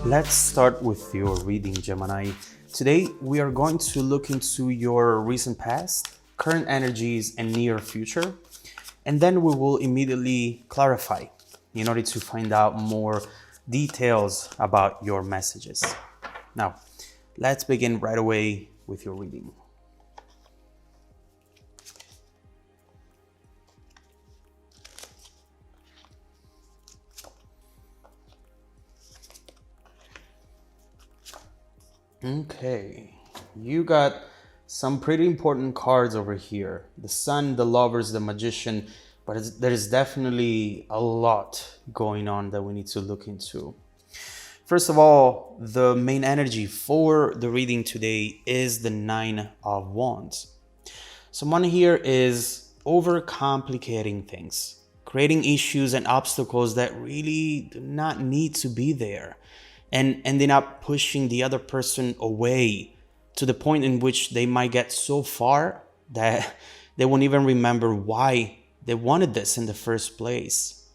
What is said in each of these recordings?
Let's start with your reading, Gemini. Today, we are going to look into your recent past, current energies, and near future. And then we will immediately clarify in order to find out more details about your messages. Now, let's begin right away with your reading. Okay, you got some pretty important cards over here. The Sun, the Lovers, the Magician, but there is definitely a lot going on that we need to look into. First of all, the main energy for the reading today is the Nine of Wands. Someone here is overcomplicating things, creating issues and obstacles that really do not need to be there, and ending up pushing the other person away to the point in which they might get so far that they won't even remember why they wanted this in the first place.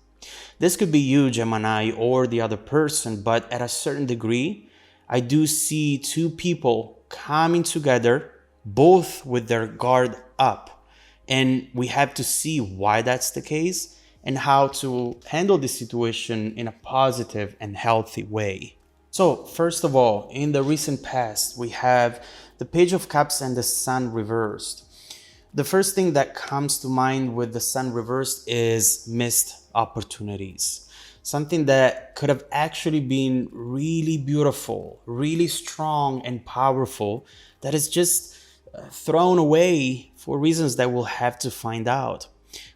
This could be you, Gemini, or the other person, but at a certain degree, I do see two people coming together, both with their guard up. And we have to see why that's the case and how to handle the situation in a positive and healthy way. So, first of all, in the recent past, we have the Page of Cups and the Sun reversed. The first thing that comes to mind with the Sun reversed is missed opportunities. Something that could have actually been really beautiful, really strong and powerful, that is just thrown away for reasons that we'll have to find out.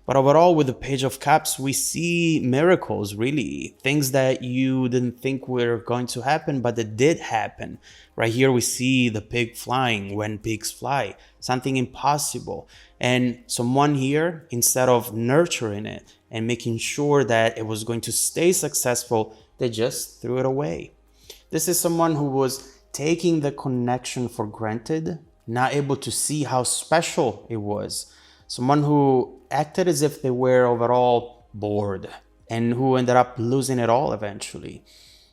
But overall, with the Page of Cups, we see miracles, really. Things that you didn't think were going to happen, but that did happen. Right here, we see the pig flying when pigs fly. Something impossible. And someone here, instead of nurturing it and making sure that it was going to stay successful, they just threw it away. This is someone who was taking the connection for granted, not able to see how special it was. Someone who acted as if they were overall bored and who ended up losing it all eventually.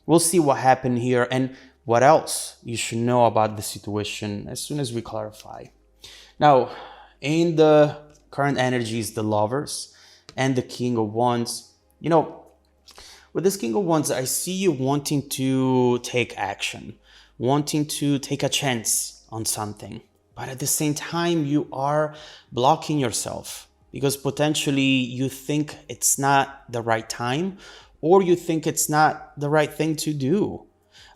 We'll see what happened here and what else you should know about the situation as soon as we clarify. Now, in the current energies, the Lovers and the King of Wands, with this King of Wands, I see you wanting to take action, wanting to take a chance on something. But at the same time, you are blocking yourself because potentially you think it's not the right time or you think it's not the right thing to do.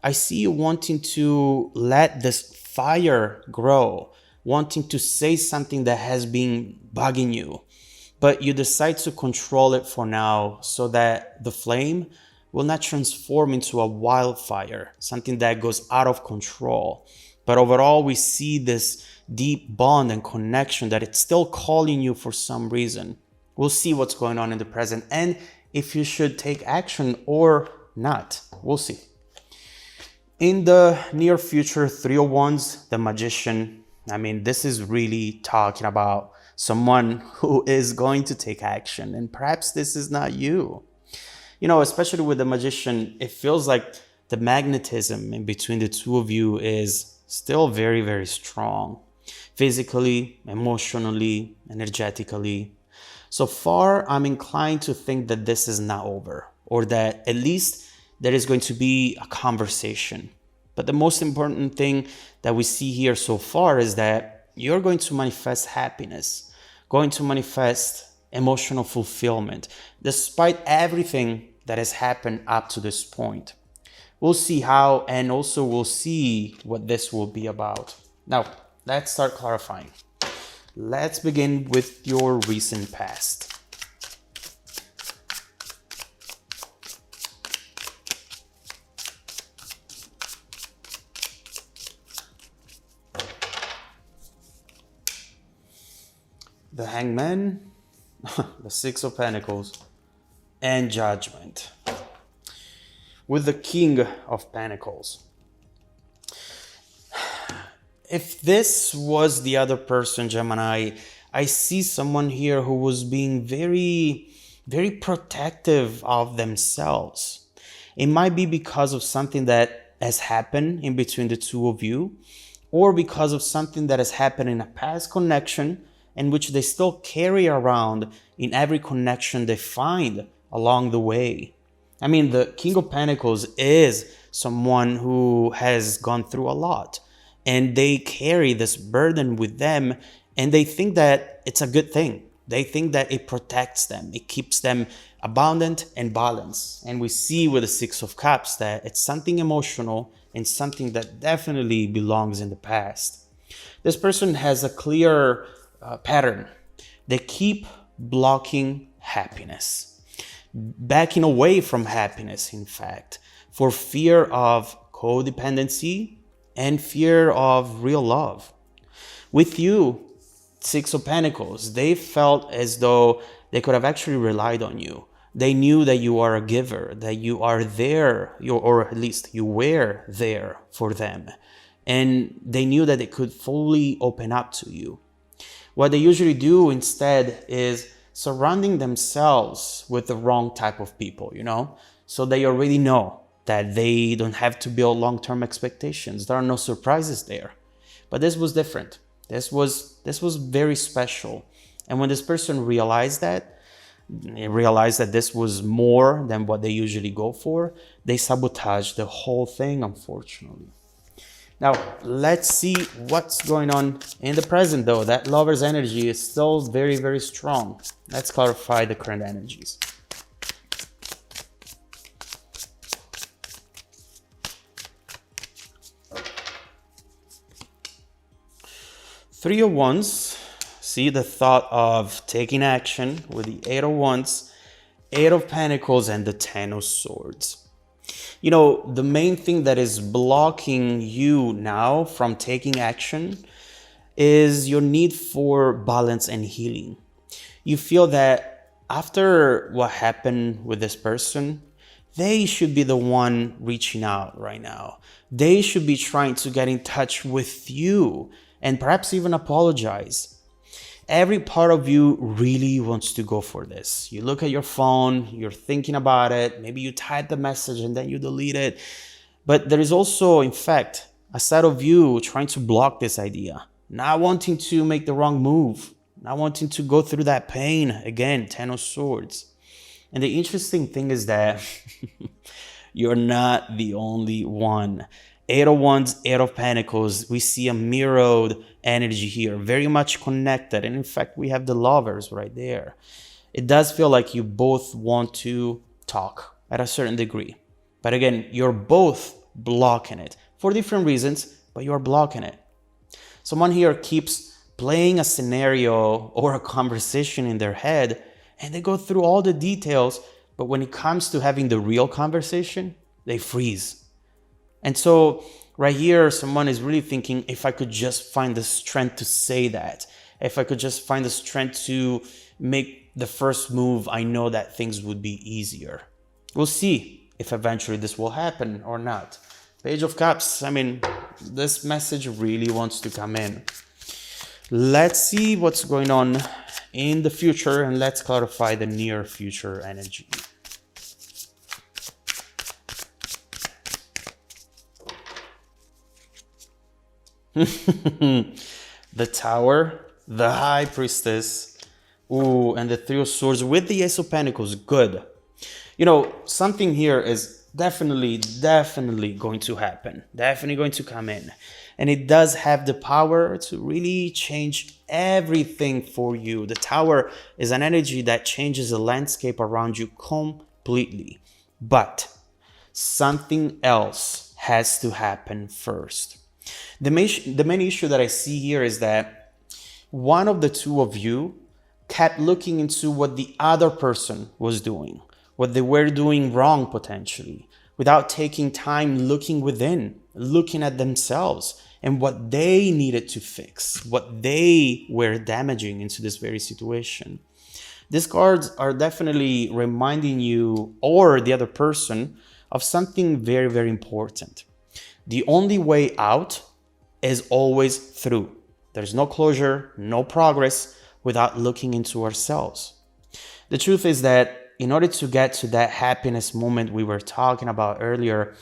I see you wanting to let this fire grow, wanting to say something that has been bugging you, but you decide to control it for now so that the flame will not transform into a wildfire, something that goes out of control. But overall, we see this deep bond and connection that it's still calling you for some reason. We'll see what's going on in the present and if you should take action or not. We'll see. In the near future, 3 of Wands, the Magician. This is really talking about someone who is going to take action. And perhaps this is not you. Especially with the Magician, it feels like the magnetism in between the two of you is still very, very strong. Physically, emotionally, energetically. So far, I'm inclined to think that this is not over, or that at least there is going to be a conversation. But the most important thing that we see here so far is that you're going to manifest happiness, going to manifest emotional fulfillment, despite everything that has happened up to this point. We'll see how, and also we'll see what this will be about. Now, let's start clarifying. Let's begin with your recent past. The Hangman, the Six of Pentacles, and Judgment. With the King of Pentacles. If this was the other person, Gemini, I see someone here who was being very, very protective of themselves. It might be because of something that has happened in between the two of you, or because of something that has happened in a past connection in which they still carry around in every connection they find along the way. I mean, the King of Pentacles is someone who has gone through a lot, and they carry this burden with them, and they think that it's a good thing. They think that it protects them. It keeps them abundant and balanced. And we see with the Six of Cups that it's something emotional and something that definitely belongs in the past. This person has a clear pattern. They keep blocking happiness, backing away from happiness, in fact, for fear of codependency and fear of real love. With you, Six of Pentacles, they felt as though they could have actually relied on you. They knew that you are a giver, that you are there, or at least you were there for them. And they knew that they could fully open up to you. What they usually do instead is surrounding themselves with the wrong type of people, So they already know that they don't have to build long-term expectations. There are no surprises there. But this was different. This was very special. And when this person realized that this was more than what they usually go for, they sabotaged the whole thing, unfortunately. Now, let's see what's going on in the present, though. That Lover's energy is still very, very strong. Let's clarify the current energies. Three of Wands. See the thought of taking action with the Eight of Wands, Eight of Pentacles, and the Ten of Swords. The main thing that is blocking you now from taking action is your need for balance and healing. You feel that after what happened with this person, they should be the one reaching out right now. They should be trying to get in touch with you and perhaps even apologize. Every part of you really wants to go for this. You look at your phone, you're thinking about it, maybe you type the message and then you delete it. But there is also, in fact, a side of you trying to block this idea, not wanting to make the wrong move, not wanting to go through that pain. Again, Ten of Swords. And the interesting thing is that you're not the only one. Eight of Wands, Eight of Pentacles, we see a mirrored energy here, very much connected. And in fact, we have the Lovers right there. It does feel like you both want to talk at a certain degree. But again, you're both blocking it for different reasons, but you're blocking it. Someone here keeps playing a scenario or a conversation in their head, and they go through all the details, but when it comes to having the real conversation, they freeze. And so right here, someone is really thinking, if I could just find the strength to say that, if I could just find the strength to make the first move, I know that things would be easier. We'll see if eventually this will happen or not. Page of Cups, this message really wants to come in. Let's see what's going on in the future, and let's clarify the near future energy. The Tower, the High Priestess, and the Three of Swords with the Ace of Pentacles. Good. Something here is definitely going to happen. Definitely going to come in. And it does have the power to really change everything for you. The Tower is an energy that changes the landscape around you completely. But something else has to happen first. The main issue that I see here is that one of the two of you kept looking into what the other person was doing, what they were doing wrong potentially, without taking time looking within, looking at themselves and what they needed to fix, what they were damaging into this very situation. These cards are definitely reminding you or the other person of something very, very important. The only way out is always through. There's no closure, no progress without looking into ourselves. The truth is that in order to get to that happiness moment we were talking about earlier,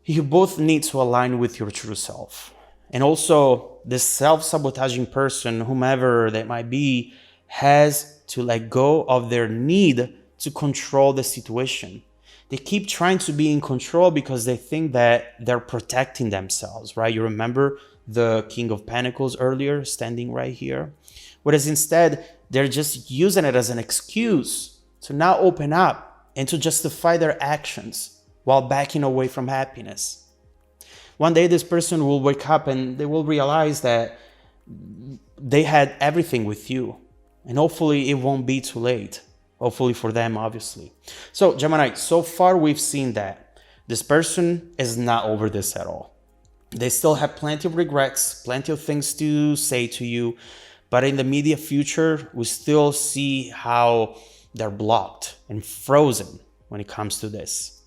you both need to align with your true self. And also, this self-sabotaging person, whomever they might be, has to let go of their need to control the situation. They keep trying to be in control because they think that they're protecting themselves, right? You remember the King of Pentacles earlier standing right here? Whereas instead, they're just using it as an excuse to not open up and to justify their actions while backing away from happiness. One day, this person will wake up and they will realize that they had everything with you. And hopefully it won't be too late. Hopefully for them, obviously. So Gemini, so far we've seen that this person is not over this at all. They still have plenty of regrets, plenty of things to say to you. But in the immediate future, we still see how they're blocked and frozen when it comes to this.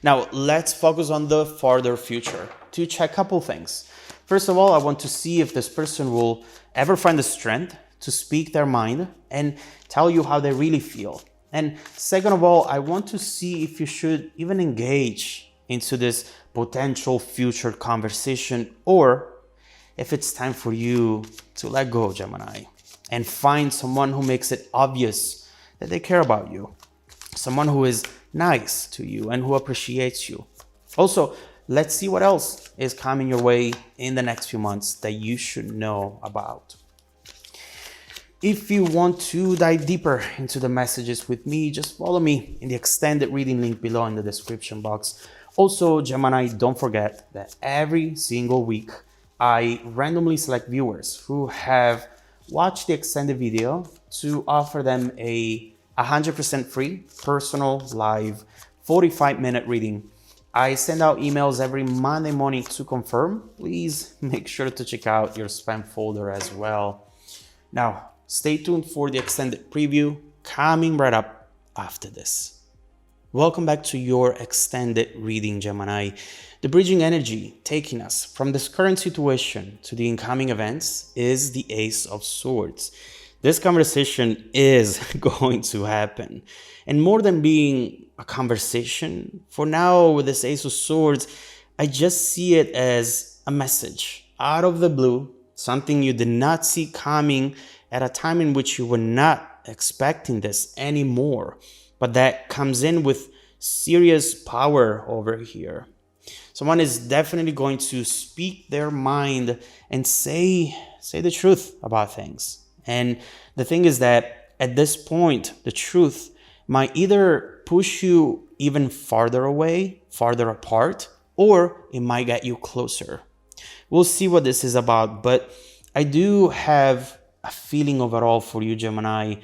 Now, let's focus on the farther future to check a couple things. First of all, I want to see if this person will ever find the strength to speak their mind and tell you how they really feel. And second of all, I want to see if you should even engage into this potential future conversation, or if it's time for you to let go, Gemini, and find someone who makes it obvious that they care about you, someone who is nice to you and who appreciates you. Also, let's see what else is coming your way in the next few months that you should know about. If you want to dive deeper into the messages with me, just follow me in the extended reading link below in the description box. Also, Gemini, don't forget that every single week, I randomly select viewers who have watched the extended video to offer them a 100% free, personal, live, 45-minute reading. I send out emails every Monday morning to confirm. Please make sure to check out your spam folder as well. Now, stay tuned for the extended preview coming right up after this. Welcome back to your extended reading, Gemini. The bridging energy taking us from this current situation to the incoming events is the Ace of Swords. This conversation is going to happen. And more than being a conversation, for now with this Ace of Swords, I just see it as a message out of the blue, something you did not see coming at a time in which you were not expecting this anymore, but that comes in with serious power over here. Someone is definitely going to speak their mind and say the truth about things. And the thing is that at this point, the truth might either push you even farther away, farther apart, or it might get you closer. We'll see what this is about, but I do have a feeling overall for you, Gemini.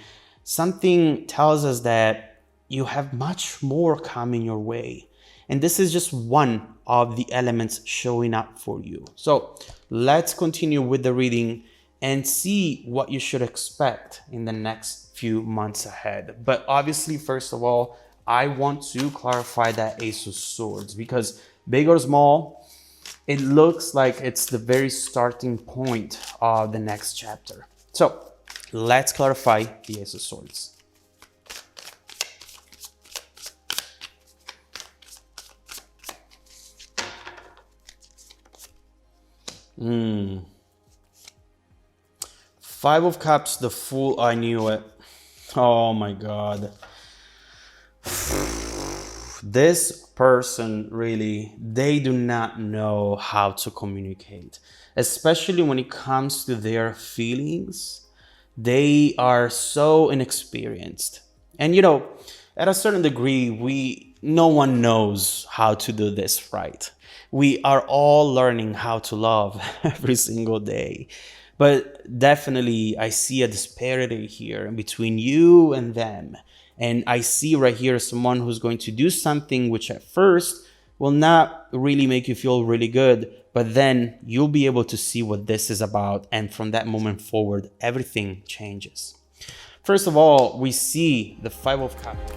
Something tells us that you have much more coming your way. And this is just one of the elements showing up for you. So let's continue with the reading and see what you should expect in the next few months ahead. But obviously, first of all, I want to clarify that Ace of Swords, because big or small, it looks like it's the very starting point of the next chapter. So let's clarify the Ace of Swords. Five of Cups, the Fool, I knew it. Oh my God. This person really, they do not know how to communicate, especially when it comes to their feelings. They are so inexperienced. And you know, at a certain degree, no one knows how to do this right. We are all learning how to love every single day. But definitely, I see a disparity here between you and them. And I see right here someone who's going to do something which at first will not really make you feel really good, but then you'll be able to see what this is about. And from that moment forward, everything changes. First of all, we see the Five of Cups.